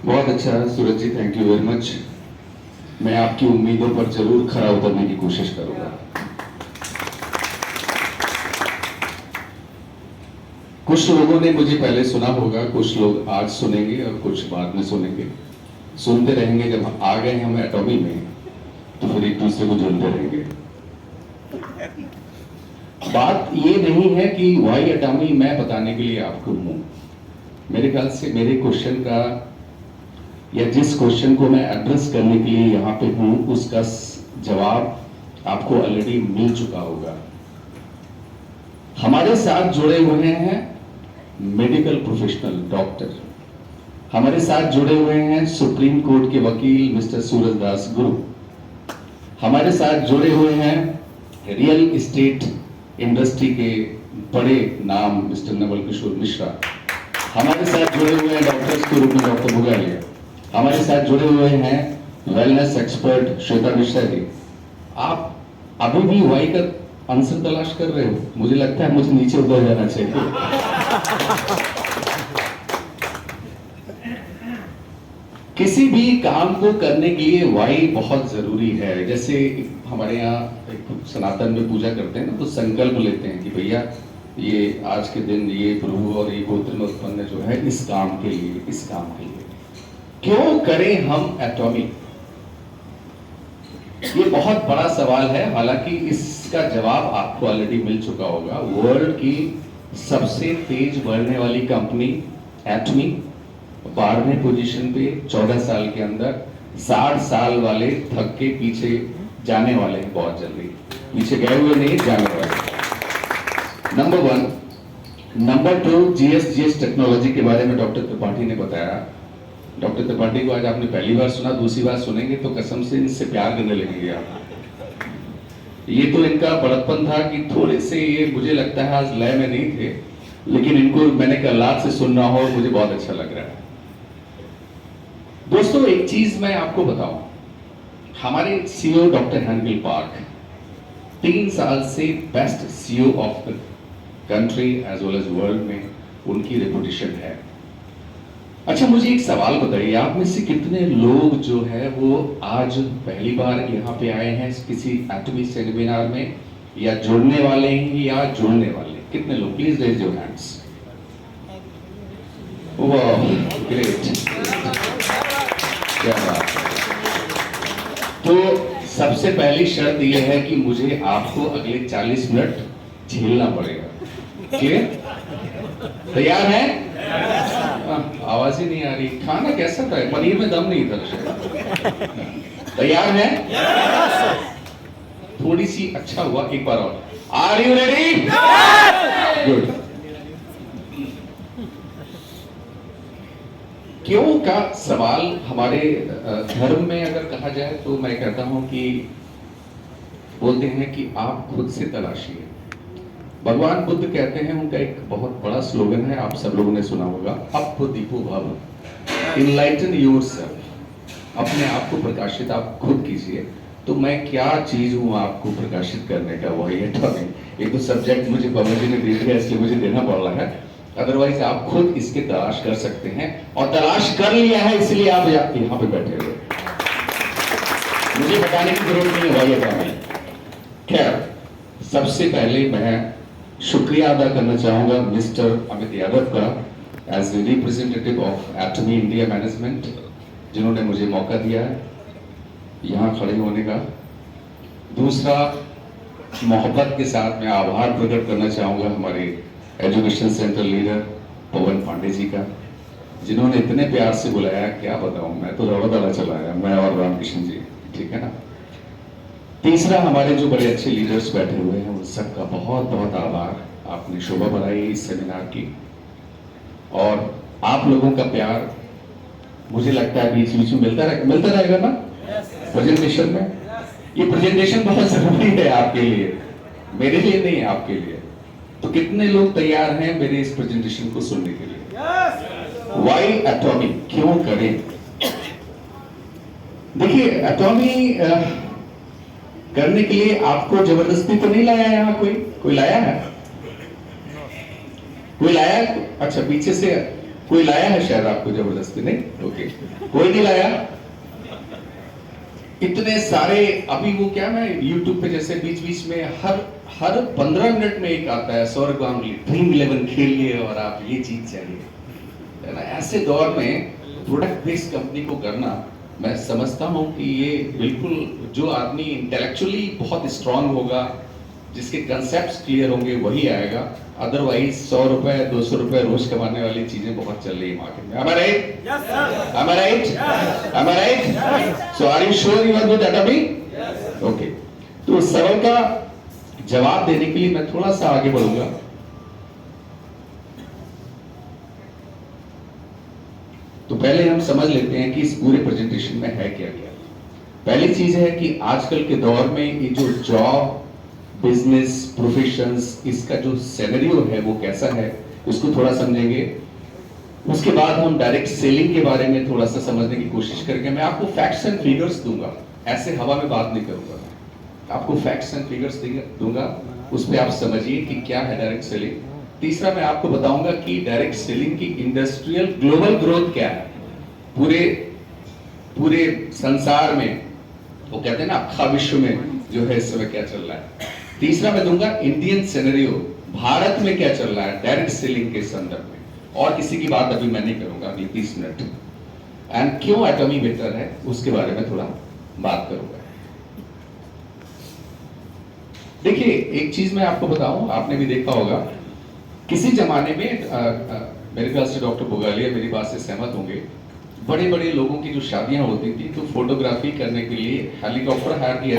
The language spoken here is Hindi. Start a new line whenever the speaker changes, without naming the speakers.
बहुत अच्छा है सूरज जी, थैंक यू वेरी मच। मैं आपकी उम्मीदों पर जरूर खरा उतरने की कोशिश करूंगा। कुछ लोगों ने मुझे पहले सुना होगा, कुछ लोग आज सुनेंगे और कुछ बाद में सुनेंगे। सुनते रहेंगे, जब आ गए हम एटॉमी में तो फिर एक दूसरे को झुलते रहेंगे। बात ये नहीं है कि वाई एटॉमी मैं बताने के लिए आपको हूं। मेरे ख्याल से मेरे क्वेश्चन का या जिस क्वेश्चन को मैं एड्रेस करने के लिए यहाँ पे हूं उसका जवाब आपको ऑलरेडी मिल चुका होगा। हमारे साथ जुड़े हुए हैं मेडिकल प्रोफेशनल डॉक्टर, हमारे साथ जुड़े हुए हैं सुप्रीम कोर्ट के वकील मिस्टर सूरज दास गुरु, हमारे साथ जुड़े हुए हैं रियल एस्टेट इंडस्ट्री के बड़े नाम मिस्टर नवल किशोर मिश्रा, हमारे साथ जुड़े हुए हैं डॉक्टर्स के रूप में डॉक्टर मुगालिया, हमारे साथ जुड़े हुए हैं वेलनेस एक्सपर्ट श्वेता मिश्रा जी। आप अभी भी वाई का आंसर तलाश कर रहे हो? मुझे लगता है मुझे नीचे उतर जाना चाहिए। किसी भी काम को करने के लिए वाई बहुत जरूरी है। जैसे हमारे यहाँ सनातन में पूजा करते हैं ना, तो संकल्प लेते हैं कि भैया ये आज के दिन ये प्रभु और ये गोत्र में उत्पन्न जो है इस काम के लिए, इस काम के लिए क्यों करें हम एटॉमी? ये बहुत बड़ा सवाल है, हालांकि इसका जवाब आपको ऑलरेडी मिल चुका होगा। वर्ल्ड की सबसे तेज बढ़ने वाली कंपनी एटॉमी 12वें पोजीशन पे 14 साल के अंदर। 60 साल वाले थक के पीछे जाने वाले हैं, बहुत जल्दी पीछे गए हुए नहीं, जाने वाले। नंबर 1। नंबर 2, जीएस टेक्नोलॉजी के बारे में डॉक्टर त्रिपाठी ने बताया। डॉक्टर त्रिपाठी को आज आपने पहली बार सुना, दूसरी बार सुनेंगे तो कसम से इनसे प्यार करने लगेंगे आप। ये तो इनका बड़प्पन था कि थोड़े से ये मुझे लगता है आज लय में नहीं थे, लेकिन इनको मैंने कल से सुनना हो, मुझे बहुत अच्छा लग रहा है। दोस्तों एक चीज मैं आपको बताऊं, हमारे सीईओ डॉक्टर हैंनबिल पार्क 3 साल से best CEO of the country as well as world में उनकी रेपुटेशन है। अच्छा मुझे एक सवाल बताइए, आप में से कितने लोग जो है वो आज पहली बार यहाँ पे आए हैं किसी एटॉमी सेमिनार में, या जुड़ने वाले हैं या जुड़ने वाले? कितने लोग? Please raise your hands. वाह ग्रेट, क्या बात। तो सबसे पहली शर्त यह है कि मुझे आपको अगले 40 मिनट झेलना पड़ेगा। क्लियर? तैयार है? आवाज ही नहीं आ रही। खाना कैसा था? पनीर में दम नहीं था। तैयार है? थोड़ी सी अच्छा हुआ, एक बार और। Are you ready? गुड। क्यों का सवाल हमारे धर्म में अगर कहा जाए तो मैं कहता हूं कि बोलते हैं कि आप खुद से तलाशिए। भगवान बुद्ध कहते हैं, उनका एक बहुत बड़ा स्लोगन है, आप सब लोगों ने सुना होगा, अप दीपो भव, इनलाइटन योरसेल्फ। अपने आप को प्रकाशित आप खुद कीजिए। तो मैं क्या चीज हूं आपको प्रकाशित करने का? वही एटॉमी। एक तो सब्जेक्ट मुझे बाबा जी ने दे दिया, इसलिए मुझे देना पड़ रहा है, अदरवाइज आप खुद इसके तलाश कर सकते हैं, और तलाश कर लिया है इसलिए आप यहाँ पे बैठे हुए। मुझे बताने की जरूरत नहीं है भाई एटॉमी। खैर, सबसे पहले मैं शुक्रिया अदा करना चाहूंगा मिस्टर अमित यादव का, as representative of Atomy India management, जिन्होंने मुझे मौका दिया है यहाँ खड़े होने का। दूसरा, मोहब्बत के साथ मैं आभार प्रकट करना चाहूंगा हमारे एजुकेशन सेंटर लीडर पवन पांडे जी का, जिन्होंने इतने प्यार से बुलाया, क्या बताऊं, मैं तो रवा चला आया, मैं और रामकृष्ण जी, ठीक है ना। तीसरा, हमारे जो बड़े अच्छे लीडर्स बैठे हुए हैं उन सबका बहुत बहुत आभार। आपने शोभा बढ़ाई इस सेमिनार की, और आप लोगों का प्यार मुझे लगता है बीच बीच में मिलता रहेगा ना प्रेजेंटेशन में। ये प्रेजेंटेशन बहुत जरूरी है आपके लिए, मेरे लिए नहीं, आपके लिए। तो कितने लोग तैयार हैं मेरे इस प्रेजेंटेशन को सुनने के लिए? वाई एटॉमी, क्यों करें? देखिए, एटॉमी करने के लिए आपको जबरदस्ती तो नहीं लाया यहाँ, कोई लाया है? कोई लाया? अच्छा, पीछे से कोई लाया है शायद आपको जबरदस्ती? नहीं, ओके, कोई नहीं लाया। इतने सारे अभी वो क्या, मैं YouTube पे जैसे बीच बीच में हर 15 मिनट में एक आता है, सौरभ गांगुली ड्रीम 11 खेलिए और आप ये चीज चाहिए, है ना। ऐसे दौर में प्रोडक्ट बेस्ड कंपनी को करना, मैं समझता हूं कि ये बिल्कुल जो आदमी इंटेलेक्चुअली बहुत स्ट्रांग होगा, जिसके कंसेप्ट्स क्लियर होंगे, वही आएगा। अदरवाइज 100 रुपए 200 रुपए रोज कमाने वाली चीजें बहुत चल रही है मार्केट में। Am I right?
Yes, sir.
Am I right?
Yes.
Am I right?
Yes.
So are you sure you are good at अभी?
Yes.
Okay. तो उस सवाल का जवाब देने के लिए मैं थोड़ा सा आगे बढ़ूंगा। तो पहले हम समझ लेते हैं कि इस पूरे प्रेजेंटेशन में है क्या क्या। पहली चीज है कि आजकल के दौर में ये जो जॉब, बिजनेस, प्रोफेशंस, इसका जो सिनेरियो है वो कैसा है, उसको थोड़ा समझेंगे। उसके बाद हम डायरेक्ट सेलिंग के बारे में थोड़ा सा समझने की कोशिश करेंगे। मैं आपको फैक्ट्स एंड फिगर्स दूंगा, ऐसे हवा में बात नहीं करूंगा। आपको फैक्ट्स एंड फिगर्स दूंगा, उस पर आप समझिए कि क्या है डायरेक्ट सेलिंग। तीसरा, मैं आपको बताऊंगा कि डायरेक्ट सेलिंग की इंडस्ट्रियल ग्लोबल ग्रोथ क्या है पूरे संसार में, वो कहते हैं ना अखा विश्व में जो है इस समय क्या चल रहा है। तीसरा मैं दूंगा इंडियन सिनेरियो, भारत में क्या चल रहा है डायरेक्ट सेलिंग के संदर्भ में, और किसी की बात अभी मैं नहीं करूंगा अगले 30 मिनट। एंड क्यों एटॉमी बेहतर है उसके बारे में थोड़ा बात करूंगा। देखिए, एक चीज मैं आपको बताऊं, आपने भी देखा होगा किसी जमाने में मेरे ख्याल से डॉक्टर बुगालिया मेरी बात से सहमत होंगे, बड़े बड़े लोगों की जो शादियां होती थी तो फोटोग्राफी करने के लिए हेलीकॉप्टर हायर किया